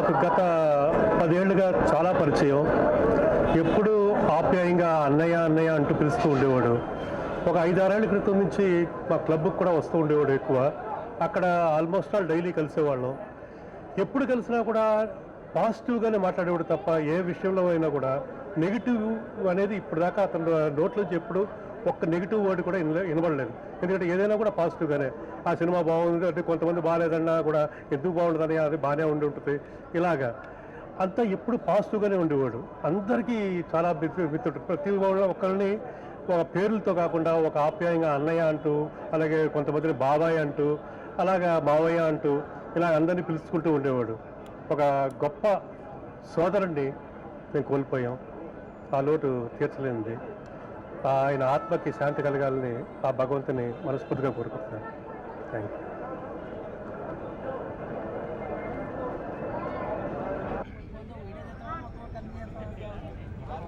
నాకు గత 10 ఏళ్ళుగా చాలా పరిచయం. ఎప్పుడూ ఆప్యాయంగా అన్నయ్య అన్నయ్య అంటూ పిలుస్తూ ఉండేవాడు. ఒక 5-6 ఏళ్ల క్రితం నుంచి మా క్లబ్కి కూడా వస్తూ ఉండేవాడు ఎక్కువ. అక్కడ ఆల్మోస్ట్ ఆల్ డైలీ కలిసేవాళ్ళం. ఎప్పుడు కలిసినా కూడా పాజిటివ్గానే మాట్లాడేవాడు తప్ప ఏ విషయంలో అయినా కూడా నెగిటివ్ అనేది ఇప్పటిదాకా అతను నోట్లోంచి ఎప్పుడు ఒక్క నెగిటివ్ వర్డ్ కూడా వినబడలేదు. ఎందుకంటే ఏదైనా కూడా పాజిటివ్గానే, ఆ సినిమా బాగుంది అంటే, కొంతమంది బాగాలేదన్నా కూడా ఎందుకు బాగుంటుందని అది బాగానే ఉండి ఉంటుంది. ఇలాగా అంతా ఎప్పుడు పాజిటివ్గానే ఉండేవాడు. అందరికీ చాలా మిత్రుడు. ప్రతి వాళ్ళు ఒకరిని ఒక పేర్లతో కాకుండా ఒక ఆప్యాయంగా అన్నయ్య అంటూ, అలాగే కొంతమందిని బాబాయ్ అంటూ, అలాగా మావయ్య అంటూ ఇలా అందరినీ పిలుచుకుంటూ ఉండేవాడు. ఒక గొప్ప సోదరుణ్ణి మేము కోల్పోయాం. ఆ లోటు తీర్చలేనిది. ఆయన ఆత్మకి శాంతి కలగాలని ఆ భగవంతుని మనస్ఫూర్తిగా కోరుకుంటున్నాను. Thank you.